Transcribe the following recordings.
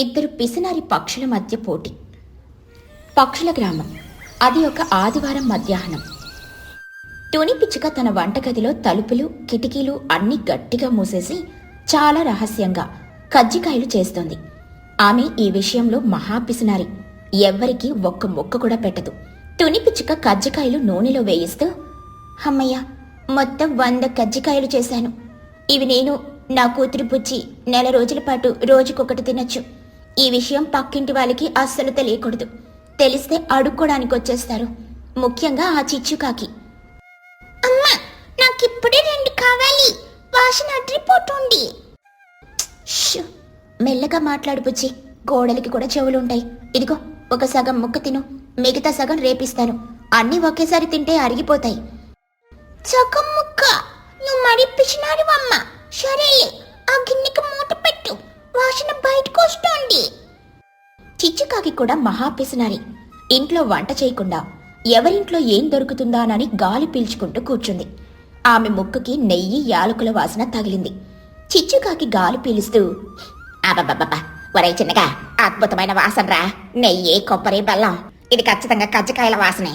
ఇద్దరు పిసినారి పక్షుల మధ్య పోటీ. పక్షుల గ్రామం. అది ఒక ఆదివారం మధ్యాహ్నం. తుని పిచ్చుక తన వంటగదిలో తలుపులు కిటికీలు అన్నీ గట్టిగా మూసేసి చాలా రహస్యంగా కజ్జికాయలు చేస్తోంది. ఆమె ఈ విషయంలో మహా పిసినారి. ఎవ్వరికీ ఒక్క ముక్క కూడా పెట్టదు. తుని పిచ్చుక కజ్జికాయలు నూనెలో వేయిస్తూ, అమ్మయ్య, మొత్తం 100 కజ్జికాయలు చేశాను. ఇవి నేను, నా కూతురు బుజ్జి నెల రోజుల పాటు రోజుకొకటి తినొచ్చు. ఈ విషయం పక్కింటి వాళ్ళకి అస్సలు తెలియకూడదు. తెలిస్తే అడుక్కోడానికి వచ్చేస్తారు, ముఖ్యంగా ఆ చిచ్చుకాకి. అమ్మా, నాకిప్పుడే 2 కావాలి, వాసన అడ్రిపోతుంది. మెల్లగా మాట్లాడు బుజ్జి, గోడలకి కూడా చెవులుంటాయి. ఇదిగో, ఒక సగం ముక్క తిను, మిగతా సగం రేపిస్తాను. అన్నీ ఒకేసారి తింటే అరిగిపోతాయి. సగం ముక్క? నువ్వు మరి పిచ్చినాడివమ్మ. సరేలే, ఆ గిన్నెకి మూత పెట్టు, వాసన బయటకు వస్తోంది. చిచ్చుకాకి కూడా మహా పిసినారి. ఇంట్లో వంట చేయకుండా ఎవరింట్లో ఏం దొరుకుతుందానని గాలి పీల్చుకుంటూ కూర్చుంది. ఆమె ముక్కుకి నెయ్యి యాలకుల వాసన తగిలింది. చిచ్చుకాకి గాలి పీలుస్తూ, అబ్బబ్బబ్బా, ఒరే చిన్నగా, అద్భుతమైన వాసన రా. నెయ్యి, కొబ్బరి, బెల్లం, ఇది ఖచ్చితంగా కజ్జికాయల వాసనే.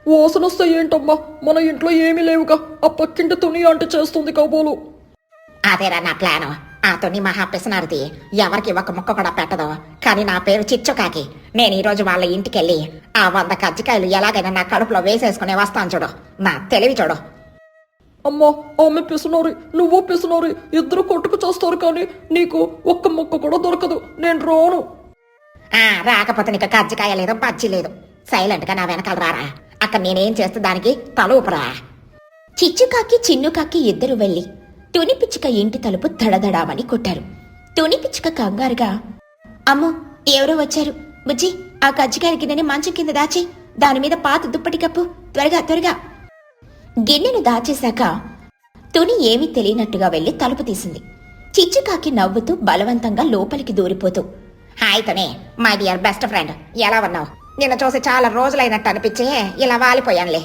వాసన వస్తే ఏంటమ్మా, మన ఇంట్లో ఏమీ లేవుగా, ఆ పక్కింటి తుని అంటే చేస్తుంది కాబోలు. అదేరా నా ప్లాను. ఆ తుని మహా పిసినారిది, ఎవరికి ఒక ముక్క కూడా పెట్టదు. కానీ నా పేరు చిచ్చుకాకి. నేను ఈరోజు వాళ్ళ ఇంటికెళ్ళి ఆ 100 కజ్జికాయలు ఎలాగైనా నా కడుపులో వేసేసుకుని వస్తాను చూడు. నా తెలివి చూడు. అమ్మా, ఆమె పిసినారి, నువ్వు పిసినారి, ఇద్దరు కొట్టుకు చేస్తారు, కానీ నీకు ఒక్క ముక్క కూడా దొరకదు. నేను రాను. రాకపోతే నీకు కజ్జికాయ లేదు, పచ్చి లేదు. సైలెంట్ గా నా వెనకాల రారా. అక్కడ నేనేం చేస్తే దానికి తలూపురా. చిచ్చుకాకి చిన్నుకాకి ఇద్దరు వెళ్ళి తుని పిచ్చుక ఇంటి తలుపు దడదడామని కొట్టారు. తుని పిచ్చుక కంగారుగా, అమ్మో, ఎవరో వచ్చారు. బుజ్జి, ఆ కజ్జికాయల గిన్నెని మంచం కింద దాచి దాని మీద పాత దుప్పటి కప్పు, త్వరగా త్వరగా. గిన్నెను దాచేశాక తుని ఏమీ తెలియనట్టుగా వెళ్లి తలుపు తీసింది. చిచ్చుకాకి నవ్వుతూ బలవంతంగా లోపలికి దూరిపోతూ, hi Tuni, my dear best friend, ఎలా ఉన్నావు? నిన్ను చూసి చాలా రోజులైనట్టు అనిపించే ఇలా వాలిపోయానులే.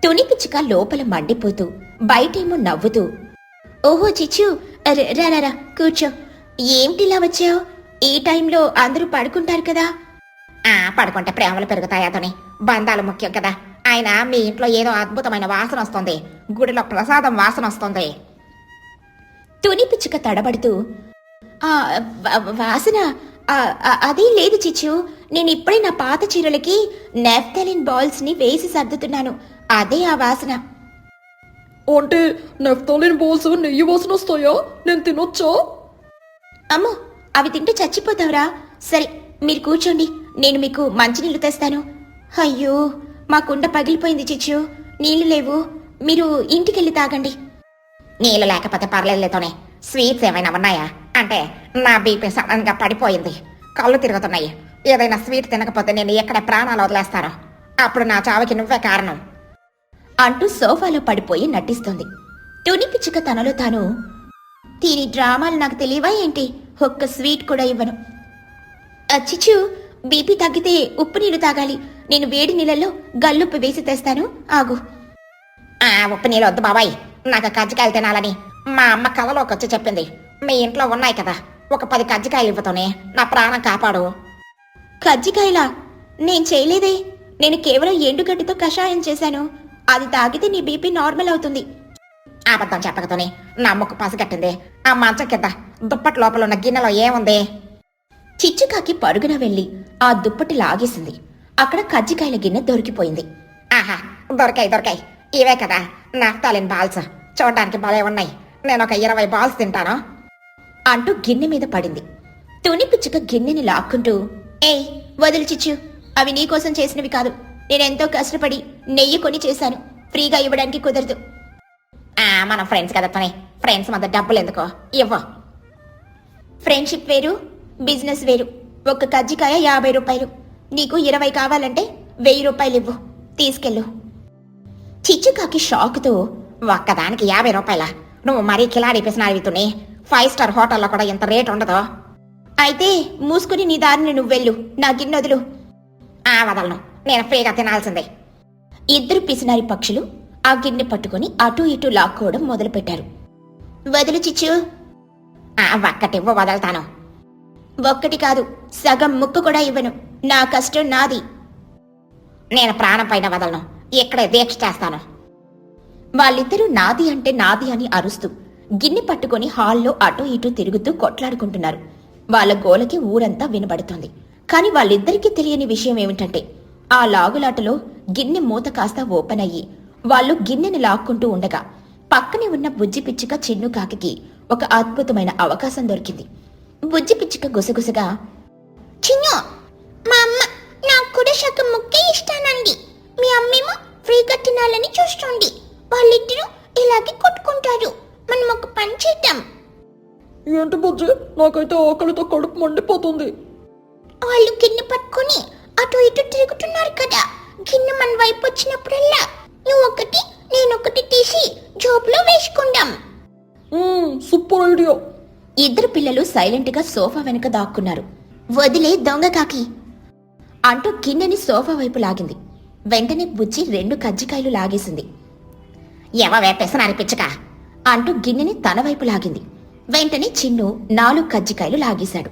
తుని పిచ్చుక లోపల మండిపోతూ బయటేమో నవ్వుతూ, ఓహో చిచ్చు, రా కూర్చో. ఏమిటిలా వచ్చావు? ఈ టైంలో అందరూ పడుకుంటారు కదా. పడుకుంటే ప్రేమలు పెరుగుతాయా తుని? బంధాలు ముఖ్యం కదా. ఆయన మీ ఇంట్లో ఏదో అద్భుతమైన వాసన వస్తుంది. గుడిలో ప్రసాదం వాసన వస్తుంది. తుని పిచ్చుక తడబడుతూ, వాసన అదే లేదు చిచ్చు. నేను ఇప్పుడే నా పాత చీరలకి నెఫ్థలిన్ బాల్స్ ని వేసి సర్దుతున్నాను. అదే ఆ వాసన. అంటే నెఫ్థలిన్ బాల్స్ నెయ్యి వాసన వస్తాయా? నేను తినొచ్చా? అమ్మో, అవి తింటే చచ్చిపోతావురా. సరే, మీరు కూర్చోండి, నేను మీకు మంచినీళ్ళు తెస్తాను. అయ్యో, మా కుండ పగిలిపోయింది చిచ్చు, నీళ్లు లేవు. మీరు ఇంటికెళ్ళి తాగండి. నీళ్ళు లేకపోతే పర్లేదులేతోనే. స్వీట్స్ ఏమైనా ఉన్నాయా? అంటే నా బీపీ సడన్ గా పడిపోయింది, కళ్ళు తిరుగుతున్నాయి. ఏదైనా స్వీట్ తినకపోతే నేను ఎక్కడ ప్రాణాలు వదిలేస్తాను. అప్పుడు నా చావుకి నువ్వే కారణం అంటూ సోఫాలో పడిపోయి నటిస్తోంది. తుని పిచ్చుక తనలో తాను, దీని డ్రామాలు నాకు తెలియవా ఏంటి? ఒక్క స్వీట్ కూడా ఇవ్వను. చిచ్చు, బీపీ తగ్గితే ఉప్పు నీళ్ళు తాగాలి. నేను వేడి నీళ్ళల్లో గల్లుప్పు వేసి తెస్తాను, ఆగు. ఉప్పు నీళ్ళు వద్దు బాబాయ్, నాకు కజ్జికాయలు తినాలని మా అమ్మ కలలోకి వచ్చి చెప్పింది. మీ ఇంట్లో ఉన్నాయి కదా, ఒక 10 కజ్జికాయలు ఇవ్వతోనే నా ప్రాణం కాపాడు. కజ్జికాయలా? నేను చేయలేదే. నేను కేవలం ఎండుగడ్డితో కషాయం చేశాను. అది తాగితే నీ బీపీ నార్మల్ అవుతుంది. అబద్ధం చెప్పకతోనే నా ముక్కు పసిగట్టింది. ఆ మంచం కింద దుప్పటి లోపల ఉన్న గిన్నెలో ఏముంది? చిచ్చుకాకి పరుగున వెళ్లి ఆ దుప్పటి లాగేసింది. అక్కడ కజ్జికాయల గిన్నె దొరికిపోయింది. ఆహా, దొరికాయి. ఇవే కదా నెఫ్థలిన్ బాల్స్, చూడడానికి భలే ఉన్నాయి. నేను ఒక 20 బాల్స్ తింటాను అంటూ గిన్నె మీద పడింది. తుని పిచ్చుక గిన్నెని లాక్కుంటూ, ఏయ్ వదిలి చిచ్చు, అవి నీకోసం చేసినవి కాదు. నేనెంతో కష్టపడి నెయ్యి కొని చేశాను. ఫ్రీగా ఇవ్వడానికి కుదరదు. మన ఫ్రెండ్స్ కదా తుని, ఫ్రెండ్స్ మధ్య డబ్బులు ఎందుకో, ఇవ్వు. ఫ్రెండ్షిప్ వేరు, బిజినెస్ వేరు. ఒక్క కజ్జికాయ 50 రూపాయలు. నీకు 20 కావాలంటే 1000 రూపాయలు ఇవ్వు, తీసుకెళ్ళు. చిచ్చుకాకి షాకుతో, ఒక్కదానికి 50 రూపాయలా? నువ్వు మరీ కిలాడి పిసినారివి తుని. 5 స్టార్ హోటల్లో కూడా ఇంత రేట్ ఉండదు. అయితే మూసుకుని నీ దారిని నువ్వు వెళ్ళు, నా గిన్నె వదులు. వదలను, నేను ఫ్రీగా తినాల్సిందే. ఇద్దరు పిసినారి పక్షులు ఆ గిన్నె పట్టుకుని అటూ ఇటూ లాక్కోవడం మొదలుపెట్టారు. వదులు చిచ్చు. ఒక్కటివ్వు వదలుతాను. ఒక్కటి కాదు, సగం ముక్క కూడా ఇవ్వను. నా కష్టం నాది. నేను ప్రాణం పైన వదలను. ఇక్కడే దీక్ష చేస్తాను. వాళ్ళిద్దరూ నాది అంటే నాది అని అరుస్తూ గిన్నె పట్టుకుని హాల్లో అటూ ఇటూ తిరుగుతూ కొట్లాడుకుంటున్నారు. వాళ్ళ గోలకి ఊరంతా వినబడుతోంది. కాని వాళ్ళిద్దరికీ తెలియని విషయం ఏమిటంటే ఆ లాగులాటలో గిన్నె మూత కాస్త ఓపెన్ అయ్యి వాళ్ళు గిన్నెని లాక్కుంటూ ఉండగా పక్కనే ఉన్న బుజ్జి పిచ్చుక చిన్ను కాకి ఒక అద్భుతమైన అవకాశం దొరికింది. బుజ్జి పిచ్చుక గుసగుసగా, చిన్ను, మా అమ్మ నాకు కూడా సగం ముక్కే ఇష్టానండి. మీ అమ్మేమో ఫ్రీగా తినాలని చూస్తుంది. వాళ్ళిద్దరూ ఇలాగే కొట్టుకుంటారు. మనం ఒక పని చేద్దాం. ఏంటి బుజ్జి, నాకైతే ఆకలితో కడుపు మండిపోతుంది. వాళ్ళు గిన్నె పట్టుకుని అటు ఇటు తిరుగుతున్నారు కదా. గిన్నె మన వైపు వచ్చినప్పుడల్లా నువ్వు ఒకటి నేనొకటి తీసి జోబులో వేసుకుందాం. Super idea. ఇద్దరు పిల్లలు సైలెంట్ గా సోఫా వెనుక దాక్కున్నారు. వదిలే దొంగ కాకి అంటూ గిన్నెని సోఫా వైపు లాగింది. వెంటనే బుజ్జి 2 కజ్జికాయలు లాగేసింది. ఎవవే పెసనారి పిచ్చుక అంటూ గిన్నెని తన వైపు లాగింది. వెంటనే చిన్ను 4 కజ్జికాయలు లాగేశాడు.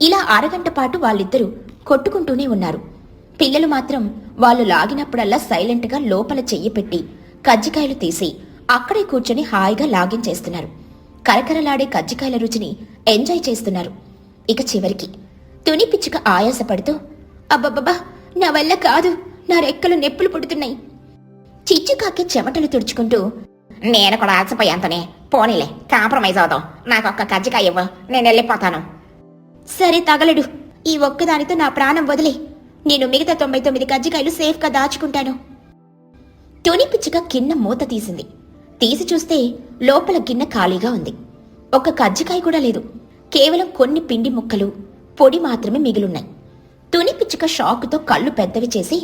ఇలా అరగంట పాటు వాళ్ళిద్దరూ కొట్టుకుంటూనే ఉన్నారు. పిల్లలు మాత్రం వాళ్ళు లాగినప్పుడల్లా సైలెంట్ గా లోపల చెయ్యి పెట్టి కజ్జికాయలు తీసి అక్కడే కూర్చొని హాయిగా లాగించేస్తున్నారు. కరకరలాడే కజ్జికాయల రుచిని ఎంజాయ్ చేస్తున్నారు. ఇక చివరికి తుని పిచ్చుక ఆయాసపడుతూ, అబ్బబ్బబ్బా, నా వల్ల కాదు, నా రెక్కలు నొప్పులు పుడుతున్నాయి. చిచ్చుకాకి చెమటలు తుడుచుకుంటూ, నేను కూడా అలసిపోయాంతనే, పోనీలే కాంప్రమైజ్ అవుదాం. నాకొక్క కజ్జికాయ ఇవ్వు, నేను వెళ్ళిపోతాను. సరే తగలడు, ఈ ఒక్కదానితో నా ప్రాణం వదిలే. నేను మిగతా 99 కజ్జికాయలు సేఫ్గా దాచుకుంటాను. తుని పిచ్చుక గిన్నె మూత తీసింది. తీసి చూస్తే లోపల గిన్నె ఖాళీగా ఉంది. ఒక కజ్జికాయ కూడా లేదు. కేవలం కొన్ని పిండి ముక్కలు, పొడి మాత్రమే మిగిలున్నాయి. తుని పిచ్చుక షాకుతో కళ్ళు పెద్దవి చేసి,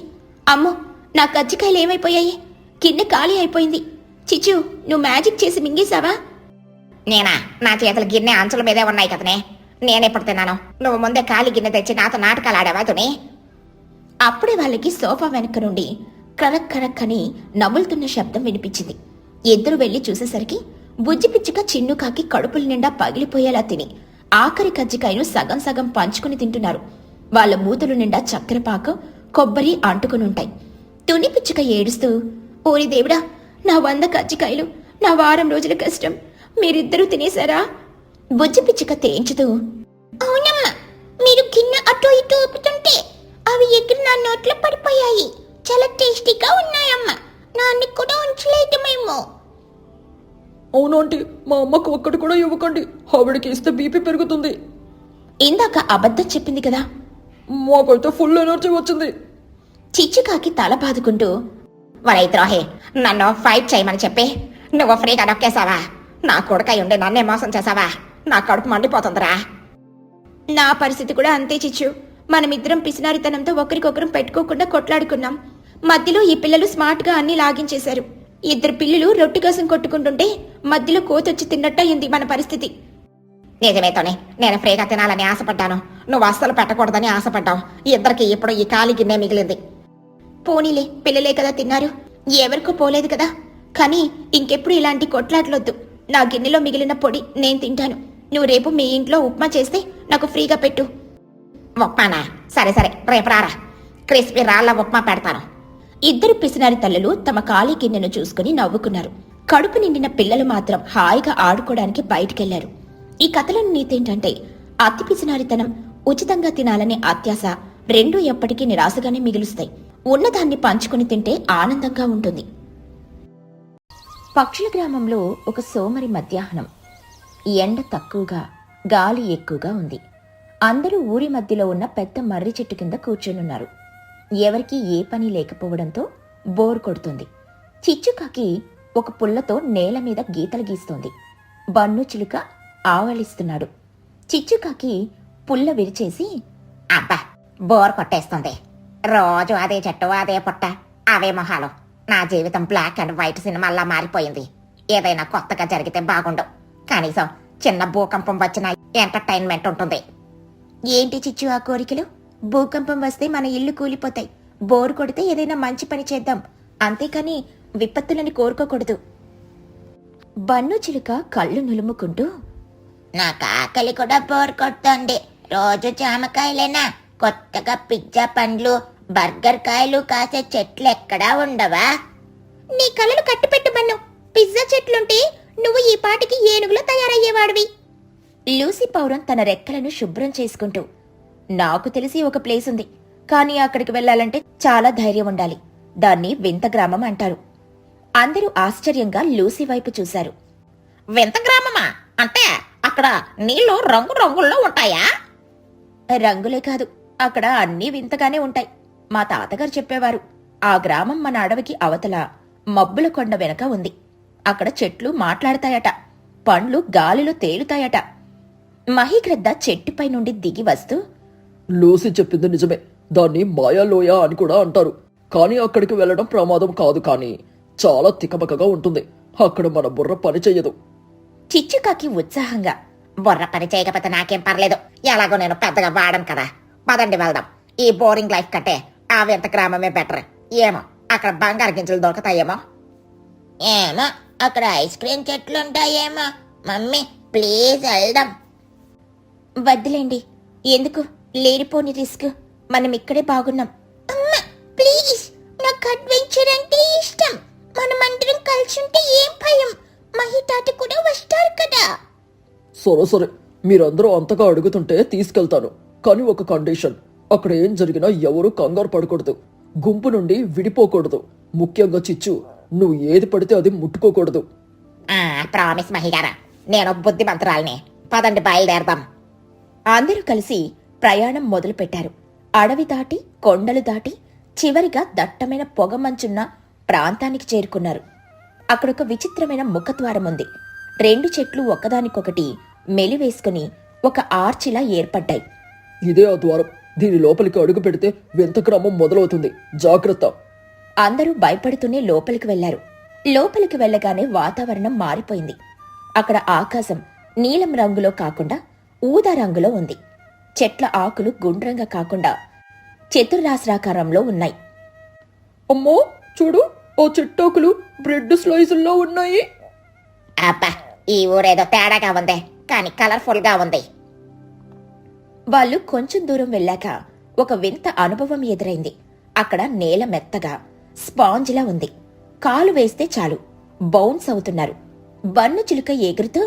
అమ్మో, నా కజ్జికాయలు ఏమైపోయాయి? గిన్నె ఖాళీ అయిపోయింది. చిచ్చు, నువ్వు మ్యాజిక్ చేసి మింగేశావా? నేనా? నా చేతులు గిన్నె అంచుల మీదే ఉన్నాయి కదనే, నేనెప్పుడు తిన్నాను? నువ్వు ముందే ఖాళీ గిన్నె తెచ్చి నాతో నాటకాలు ఆడావా తుని? అప్పుడే వాళ్ళకి సోఫా వెనక నుండి కరక్ కరక్ అని నవ్వులుతున్న శబ్దం వినిపించింది. ఇద్దరు వెళ్లి చూసేసరికి బుజ్జి పిచ్చుక చిన్ను కాకి కడుపుల నిండా పగిలిపోయేలా తిని ఆఖరి కజ్జికాయను సగం సగం పంచుకుని తింటున్నారు. వాళ్ళ మూతుల నిండా చక్కెరపాకం, కొబ్బరి అంటుకునుంటాయి. తుని పిచ్చుక ఏడుస్తూ, ఓరి దేవుడా, నా 100 కజ్జికాయలు, నా వారం రోజుల కష్టం మీరిద్దరూ తినేశారా? బుజ్జి పిచ్చుక తేంచుతూ, అవునమ్మా, మీరు గిన్నె అటు ఇటు ఊపుతుంటే అవి ఎగిరి నా నోట్లో పడిపోయాయి. చాలా టేస్టీగా ఉన్నాయమ్మా. నాన్ని కూడా ఉంచలేదు మేము. అవునంటీ, మా అమ్మకు ఒక్కటి కూడా ఇవ్వకండి. ఆవిడకి ఇస్తే బీపీ పెరుగుతుంది. ఇందాక అబద్ధం చెప్పింది కదా. మాకైతే ఫుల్ ఎనర్జీ వచ్చింది. చిచ్చుకాకి తల బాదుకుంటూ, వరై ద్రోహి, నన్ను ఫైట్ చేయమని చెప్పి నువ్వు ఫ్రీగా నొక్కేశావా? నా కొడుకై ఉండి నన్నే మోసం చేశావా? నా కడుపు మండిపోతుందిరా. నా పరిస్థితి కూడా అంతే చిచ్చు. మనమిద్దరం పిసినారితనంతో ఒకరికొకరం పెట్టుకోకుండా కొట్లాడుకున్నాం. మధ్యలో ఈ పిల్లలు స్మార్ట్ గా అన్ని లాగించేశారు. 2 పిల్లలు రొట్టె కోసం కొట్టుకుంటుంటే మధ్యలో కోతొచ్చి తిన్నట్టయింది మన పరిస్థితి. నిజమేతోనే, నేను ఫ్రీగా తినాలని ఆశపడ్డాను. నువ్వు అస్సలు పెట్టకూడదని ఆశపడ్డావు. ఇద్దరికి ఇప్పుడు ఈ ఖాళీ గిన్నె మిగిలింది. పోనీలే, పిల్లలే కదా తిన్నారు, ఎవరికో పోలేదు కదా. కానీ ఇంకెప్పుడు ఇలాంటి కొట్లాట్లొద్దు. నా గిన్నెలో మిగిలిన పొడి నేను తింటాను. నువ్వు రేపు మీ ఇంట్లో ఉప్మా చేస్తే నాకు ఫ్రీగా పెట్టు. ఉప్మానా? సరే సరే, రేపు రారా, క్రిస్పీ రాళ్ల ఉప్మా పెడతాను. ఇద్దరు పిసినారి తల్లులు తమ ఖాళీ గిన్నెను చూసుకుని నవ్వుకున్నారు. కడుపు నిండిన పిల్లలు మాత్రం హాయిగా ఆడుకోవడానికి బయటికెళ్లారు. ఈ కథలోని నీతేంటంటే, అతి పిసినారితనం, ఉచితంగా తినాలనే అత్యాశ రెండూ ఎప్పటికీ నిరాశగానే మిగులుస్తాయి. ఉన్నదాన్ని పంచుకుని తింటే ఆనందంగా ఉంటుంది. పక్షుల గ్రామంలో ఒక సోమరి మధ్యాహ్నం. ఎండ తక్కువగా, గాలి ఎక్కువగా ఉంది. అందరూ ఊరి మధ్యలో ఉన్న పెద్ద మర్రి చెట్టు కింద కూర్చొనున్నారు. ఎవరికీ ఏ పని లేకపోవడంతో బోర్ కొడుతుంది. చిచ్చుకాకి ఒక పుల్లతో నేల మీద గీతలు గీస్తోంది. బన్ను చిలుక ఆవలిస్తున్నాడు. చిచ్చుకాకి పుల్ల విరిచేసి, అబ్బా, బోర్ కొట్టేస్తుంది. రోజు అదే చెట్టు, అదే పుట్ట, అవే మొహాలు. నా జీవితం బ్లాక్ అండ్ వైట్ సినిమాల్లా మారిపోయింది. ఏదైనా కొత్తగా జరిగితే బాగుండు. కనీసం చిన్న భూకంపం వచ్చిన ఎంటర్టైన్మెంట్ ఉంటుంది. ఏంటి చిచ్చు ఆ కోరికలు? భూకంపం వస్తే మన ఇల్లు కూలిపోతాయి. బోరు కొడితే ఏదైనా మంచి పని చేద్దాం, అంతేకాని విపత్తులని కోరుకోకూడదు. బన్ను చిలుక కళ్ళు నులుముకుంటూ, నాకు ఆకలి కూడా బోర్ కొడుతోంది. రోజు జామకాయలేనా? కొత్తగా పిజ్జా పండ్లు, బర్గర్ కాయలు కాసే చెట్లు ఎక్కడా ఉండవా? నీ కళ్ళను కట్టిపెట్టు బన్ను. పిజ్జా చెట్లుంటే నువ్వు ఈ పాటికి ఏనుగులో తయారయ్యేవాడివి. లూసీ పౌరం తన రెక్కలను శుభ్రం చేసుకుంటూ, నాకు తెలిసి ఒక ప్లేస్ ఉంది, కానీ అక్కడికి వెళ్ళాలంటే చాలా ధైర్యం ఉండాలి. దాన్ని వింత గ్రామం అంటారు. అందరూ ఆశ్చర్యంగా లూసీ వైపు చూశారు. వింత గ్రామమా? అంటే అక్కడ నీళ్లు రంగు రంగుల్లో ఉంటాయా? రంగులే కాదు, అక్కడ అన్నీ వింతగానే ఉంటాయి. మా తాతగారు చెప్పేవారు. ఆ గ్రామం మన అడవికి అవతల మబ్బుల కొండ వెనక ఉంది. అక్కడ చెట్లు మాట్లాడతాయట, పండ్లు గాలిలో తేలుతాయట. మహీగ్రద్ద చెట్టుపై నుండి దిగి వస్తూ, లూసీ చెప్పింది నిజమే. దాన్ని మాయాలోయ అని కూడా అంటారు. కానీ అక్కడికి వెళ్ళడం ప్రమాదం కాదు, కానీ చాలా తికమకగా ఉంటుంది. అక్కడ మన బుర్ర పని చెయ్యదు. చిచ్చుకాకి ఉత్సాహంగా, బుర్ర పని చేయకపోతే నాకేం పర్లేదు. ఎలాగో నేను పెద్దగా వాడను కదా. పదండి వెళ్దాం. ఈ బోరింగ్ లైఫ్ కంటే ఆ వింత గ్రామమే బెటర్. ఏమో అక్కడ బంగారు గింజలు దొరుకుతాయేమో. ఏమో అక్కడ ఐస్ క్రీమ్ చెట్లు ఉంటాయేమో. మమ్మీ ప్లీజ్ వెళ్దాం. వద్దులేండి, ఎందుకు లేనిపోని రిస్క్. మనం ఇక్కడే బాగున్నాం. అమ్మా ప్లీజ్, నాకు అడ్వెంచర్ అంటే ఇష్టం. మనమందరం కలిసి ఉంటే ఏం భయం. మహి తాత కూడా వస్తారు కదా. సరే సరే, మీరందరూ అంతగా అడుగుతుంటే తీసుకెళ్తాను. కానీ ఒక కండిషన్. అక్కడ ఏం జరిగినా ఎవరూ కంగారు పడకూడదు. గుంపు నుండి విడిపోకూడదు. ముఖ్యంగా చిచ్చు, నువ్వు ఏది పడితే అది ముట్టుకోకూడదు. ప్రామిస్ మహిగారా, నేను బుద్ధిమంతురాల్ని. పదండి బయలుదేరదాం. అందరూ కలిసి ప్రయాణం మొదలుపెట్టారు. అడవి దాటి, కొండలు దాటి, చివరిగా దట్టమైన పొగమంచున్న ప్రాంతానికి చేరుకున్నారు. అక్కడొక విచిత్రమైన ముఖద్వారం ఉంది. 2 చెట్లు ఒకదానికొకటి మెలివేసుకుని ఒక ఆర్చిలా ఏర్పడ్డాయి. ఇదే ఆ ద్వారం. దీని లోపలికి అడుగు పెడితే వింత గ్రామం మొదలవుతుంది. జాగ్రత్త. అందరూ భయపడుతూనే లోపలికి వెళ్లారు. లోపలికి వెళ్ళగానే వాతావరణం మారిపోయింది. అక్కడ ఆకాశం నీలం రంగులో కాకుండా ఊదా రంగులో ఉంది. చెట్ల ఆకులు గుండ్రంగా కాకుండా చతుర్రాశ్రాకారంలో ఉన్నాయి. అమ్మో చూడు, ఆ చెట్టాకులు బ్రెడ్ స్లైసుల్లో ఉన్నాయి. అబ్బా, ఈ ఊరేదో తేడాగా ఉంది, కానీ కలర్ఫుల్ గా ఉంది. వాళ్ళు కొంచెం దూరం వెళ్ళాక ఒక వింత అనుభవం ఎదురైంది. అక్కడ నేల మెత్తగా స్పాంజిలా ఉంది. కాలు వేస్తే చాలు బౌన్స్ అవుతున్నారు. బన్ను చిలుక ఎగురుతూ,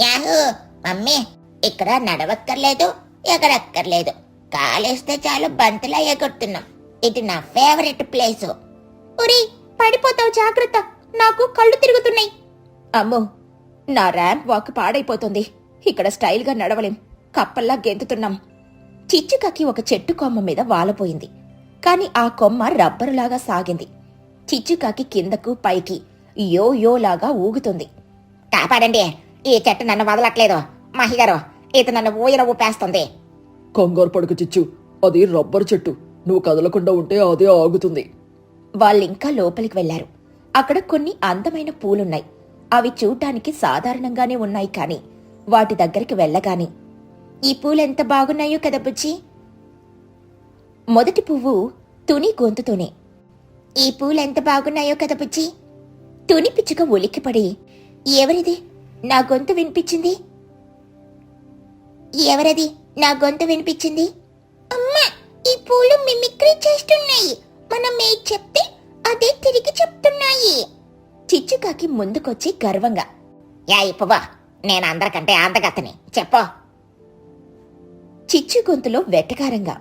యాహూ మమ్మీ, ఇక్కడ నడవక్కర్లేదు, ఎగరక్కర్లేదు. కాలేస్తే చాలు బంతిలా ఎగురుతున్నాం. ఇది నా ఫేవరెట్ ప్లేసు. ఒరే పడిపోతావు, జాగ్రత్త, నాకు కళ్ళు తిరుగుతున్నాయి. అమ్మో, నా ర్యాంప్ వాక్ పాడైపోతుంది. ఇక్కడ స్టైల్గా నడవలేం, కప్పల్లా గెంతుతున్నాం. చిచ్చుకాకి ఒక చెట్టు కొమ్మ మీద వాలపోయింది. కాని ఆ కొమ్మ రబ్బరులాగా సాగింది. చిచ్చుకాకి కిందకు పైకి యో యో లాగా ఊగుతుంది. కాపాడండి, ఈ చెట్టు నన్ను వదలట్లేదు. మహిగారు, ఇది నన్ను ఊయల ఊపేస్తుంది. కంగారు పడకు చిచ్చు, అది రబ్బర్ చెట్టు. నువ్వు కదలకుండా ఉంటే అదే ఆగుతుంది. వాళ్ళింకా లోపలికి వెళ్లారు. అక్కడ కొన్ని అందమైన పూలున్నాయి. అవి చూడ్డానికి సాధారణంగానే ఉన్నాయి, కాని వాటి దగ్గరికి వెళ్ళగాని, ఈ పూలెంత బాగున్నాయో కదా బుజ్జి. మొదటి పువ్వు తుని గొంతుతోనే, ఈ పూలెంత బాగున్నాయో కదా బుజ్జి. తుని పిచ్చుక ఉలిక్కిపడి, ఎవరిది నా గొంతు వినిపించింది? ఎవరది నా గొంతు వినిపించింది? అమ్మా, ఈ పూలు మిమిక్రీ చేస్తున్నాయి. మనం ఏ చెప్తే అదే తిరిగి చెప్తున్నాయి. చిచ్చుకాకి ముందుకొచ్చి గర్వంగా, యా పువ్వా, నేను అందరికంటే అందగత్తని చెప్పు. చిచ్చు గొంతులో వెటకారంగా,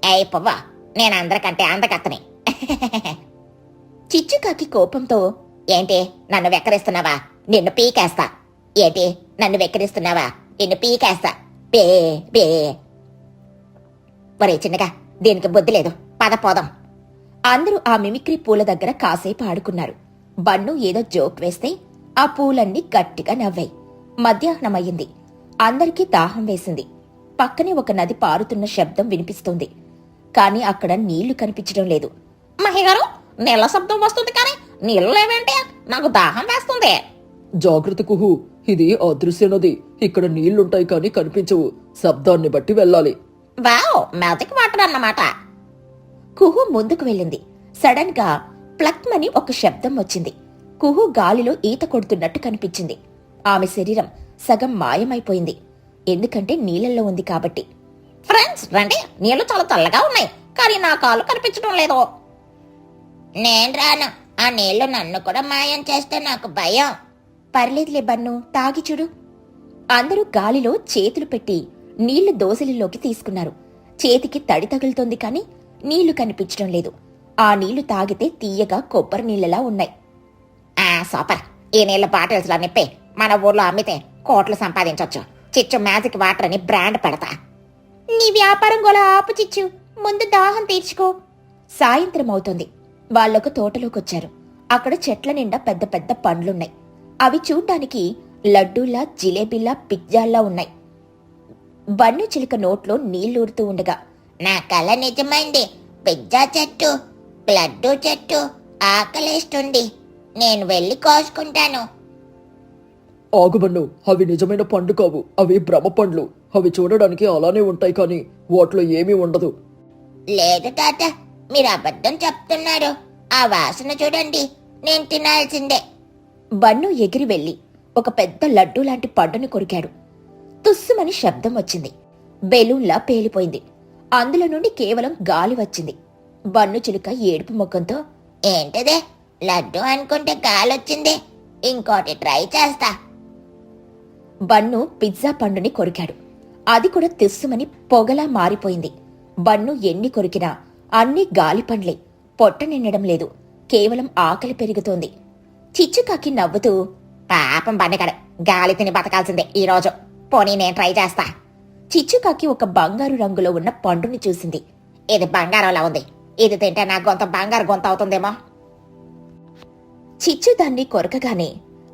ఏ పువ్వా, నేను అందరికంటే అందగత్తని. చిచ్చుకాకి కోపంతో, ఏంటి నన్ను వెక్కరిస్తున్నావా? నిన్ను పీకేస్తా. ఏంటి నన్ను వెక్కిరిస్తున్నావా? నిన్ను పీకేస్తా. బే బే. ఒరే చిన్నగా, దీనికి బుద్ధి లేదు. పద పోదాం. అందరూ ఆ మిమిక్రీ పూల దగ్గర కాసేపు ఆడుకున్నారు. బన్ను ఏదో జోక్ వేస్తే ఆ పూలన్నీ గట్టిగా నవ్వాయి. మధ్యాహ్నమయ్యింది. అందరికీ దాహం వేసింది. పక్కనే ఒక నది పారుతున్న శబ్దం వినిపిస్తోంది. కాని అక్కడ నీళ్లు కనిపించడం లేదు. మహిగారు, నీళ్ళ శబ్దం వస్తుంది కానీ నీళ్ళు లేవేంటి? నాకు దాహం వేస్తుంది. జాగ్రత్త కుహు, ఇది అదృశ్య నది. ఇక్కడ నీళ్లుంటాయి కానీ కనిపించవు. శబ్దాన్ని బట్టి వెళ్ళాలి. వావ్, మ్యాజిక్ వాటర్ అన్నమాట. కుహు ముందుకు వెళ్ళింది. సడన్ గా ప్లక్మని ఒక శబ్దం వచ్చింది. కుహు గాలిలో ఈత కొడుతున్నట్టు కనిపించింది. ఆమె శరీరం సగం మాయమైపోయింది, ఎందుకంటే నీళ్ళల్లో ఉంది కాబట్టి. ఫ్రెండ్స్ రండి, నీళ్లు చాలా చల్లగా ఉన్నాయి, కానీ నా కాళ్ళు కనిపించడం లేదు. నేను రాను, ఆ నీళ్లు నన్ను కూడా మాయం చేస్తే నాకు భయం. పర్లేదులే బన్ను, తాగి చూడు. అందరూ గాలిలో చేతులు పెట్టి నీళ్లు దోసలిలోకి తీసుకున్నారు. చేతికి తడి తగులుతోంది కాని నీళ్లు కనిపించడం లేదు. ఆ నీళ్లు తాగితే తీయగా కొబ్బరి నీళ్లలా ఉన్నాయి. సూపర్, ఈ నీళ్ళ బాటిల్స్ లో నిప్పి మన ఊర్లో అమ్మితే కోట్లు సంపాదించొచ్చు. చిచ్చు మ్యాజిక్ వాటర్ అని బ్రాండ్ పెడతా. నీ వ్యాపారం గోల ఆపు చిచ్చు, ముందు దాహం తీర్చుకో. సాయంత్రం అవుతోంది. వాళ్ళొక తోటలోకొచ్చారు. అక్కడ చెట్ల నిండా పెద్ద పెద్ద పండ్లున్నాయి. అవి చూడ్డానికి లడ్డూలా, జిలేబీలా, పిజ్జాల్లా ఉన్నాయి. బన్ను చిలుక నోట్లో నీళ్లూరుతూ ఉండగా, నా కల నిజమైంది. పిజ్జా చెట్టు, లడ్డూ చెట్టు, ఆకలేస్తుంది. నేను వెళ్ళి కోసుకుంటాను. ఆగు బన్ను, అవి నిజమైన పండు కావు, అవి భ్రమ పండ్లు. అవి చూడడానికి అలానే ఉంటాయి కానీ వాటిలో ఏమీ ఉండదు. లేదు తాత, మీరు అబద్ధం చెప్తున్నారు. ఆ వాసన చూడండి, నేను తినాల్సిందే. బన్ను ఎగిరి వెళ్లి ఒక పెద్ద లడ్డూ లాంటి పండుని కొరికాడు. తుస్సుమని శబ్దం వచ్చింది. బెలూన్లా పేలిపోయింది. అందులో నుండి కేవలం గాలి వచ్చింది. బన్ను చిలుక ఏడుపు ముఖంతో, ఏంటిదే, లడ్డు అనుకుంటే గాలొచ్చింది, ఇంకోటి ట్రై చేస్తా. బన్ను పిజ్జా పండుని కొరికాడు. అది కూడా తుస్సుమని పొగలా మారిపోయింది. బన్ను ఎన్ని కొరికినా అన్ని గాలి పండ్లే. పొట్ట నిండడం లేదు, కేవలం ఆకలి పెరుగుతోంది. చిచ్చుకాకి నవ్వుతూ, పాపం బండగాడు, గాలి తిని బతకాల్సిందే ఈరోజు. పోనీ నేను ట్రై చేస్తా. చిచ్చుకాకి ఒక బంగారు రంగులో ఉన్న పండుని చూసింది. ఇది బంగారంలా ఉంది, ఇది తింటే నా గొంత బంగారు గొంత అవుతుందేమో. చిచ్చు దాన్ని కొరకగానే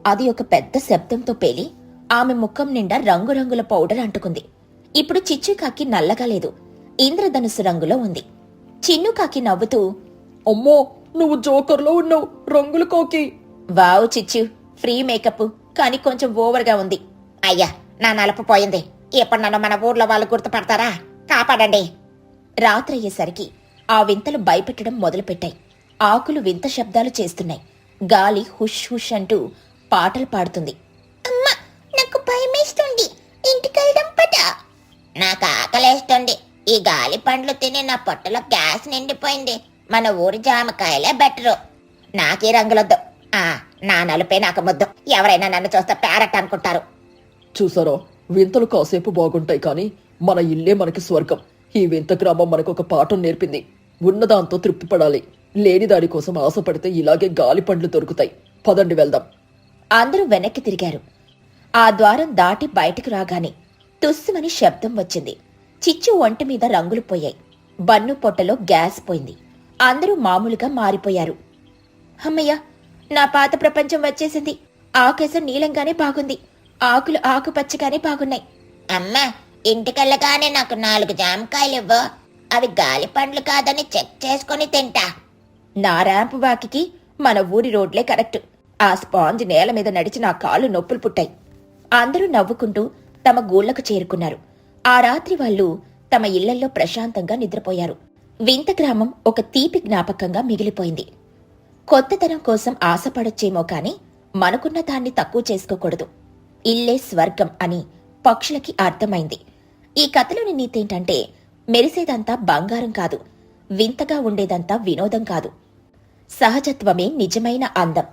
అది ఒక పెద్ద శబ్దంతో పేలి ఆమె ముఖం నిండా రంగురంగుల పౌడర్ అంటుకుంది. ఇప్పుడు చిచ్చుకాకి నల్లగా లేదు, ఇంద్రధనుసు రంగులో ఉంది. చిన్నుకాకి నవ్వుతూ, అమ్మో, నువ్వు జోకర్లో ఉన్నావు, రంగుల కాకి. వావ్ చిచ్చు, ఫ్రీ మేకప్, కానీ కొంచెం ఓవర్గా ఉంది. అయ్యా, నా నలుపు పోయింది. ఇప్పుడు నన్ను మన ఊర్లో వాళ్ళు గుర్తుపడతారా? కాపాడండి. రాత్రయ్యేసరికి ఆ వింతలు భయపెట్టడం మొదలుపెట్టాయి. ఆకులు వింత శబ్దాలు చేస్తున్నాయి. గాలి హుష్ హుష్ అంటూ పాటలు పాడుతుంది. అమ్మా, నాకు భయమేస్తుంది, ఇంటికెళ్ళడం పట. నాకు ఆకలేస్తుంది. ఈ గాలి పండ్లు తిని నా పొట్టలో గ్యాస్ నిండిపోయింది. మన ఊరి జామకాయలే బెటరు. నాకీ రంగులొద్దు. నా నలుపే నాకు ముద్దు. ఎవరైనా నన్ను చూస్తే ప్యారెట్ అనుకుంటారు. చూసారా, వింతలు కాసేపు బాగుంటాయి కానీ మన ఇల్లే మనకి స్వర్గం. ఈ వింత గ్రామం మనకు ఒక పాఠం నేర్పింది. ఉన్నదాంతో తృప్తి పడాలి, లేని దాని కోసం ఆశపడితే ఇలాగే గాలి పండ్లు దొరుకుతాయి. పదండి వెళ్దాం. అందరూ వెనక్కి తిరిగారు. ఆ ద్వారం దాటి బయటకు రాగానే తుస్సుమని శబ్దం వచ్చింది. చిచ్చు ఒంటి మీద రంగులు పోయాయి. బన్ను పొట్టలో గ్యాస్ పోయింది. అందరూ మామూలుగా మారిపోయారు. అమ్మయ్య, నా పాత ప్రపంచం వచ్చేసింది. ఆకాశం నీలంగానే బాగుంది, ఆకులు ఆకుపచ్చగానే బాగున్నాయి. అమ్మా, ఇంటికెళ్ళగానే నాకు 4 జామకాయలు ఇవ్వు. అవి గాలి పండ్లు కాదని చెక్ చేసుకుని తింటా. నా ర్యాంపు వాకికి మన ఊరి రోడ్లే కరెక్ట్. ఆ స్పాంజ్ నేల మీద నడిచి నా కాళ్ళు నొప్పులు పుట్టాయి. అందరూ నవ్వుకుంటూ తమ గూళ్లకు చేరుకున్నారు. ఆ రాత్రి వాళ్ళు తమ ఇళ్లల్లో ప్రశాంతంగా నిద్రపోయారు. వింత గ్రామం ఒక తీపి జ్ఞాపకంగా మిగిలిపోయింది. కొత్తతనం కోసం ఆశపడొచ్చేమో కాని మనకున్న దాన్ని తక్కువ చేసుకోకూడదు. ఇల్లే స్వర్గం అని పక్షులకి అర్థమైంది. ఈ కథలోని నీతేంటంటే, మెరిసేదంతా బంగారం కాదు, వింతగా ఉండేదంతా వినోదం కాదు. సహజత్వమే నిజమైన అందం.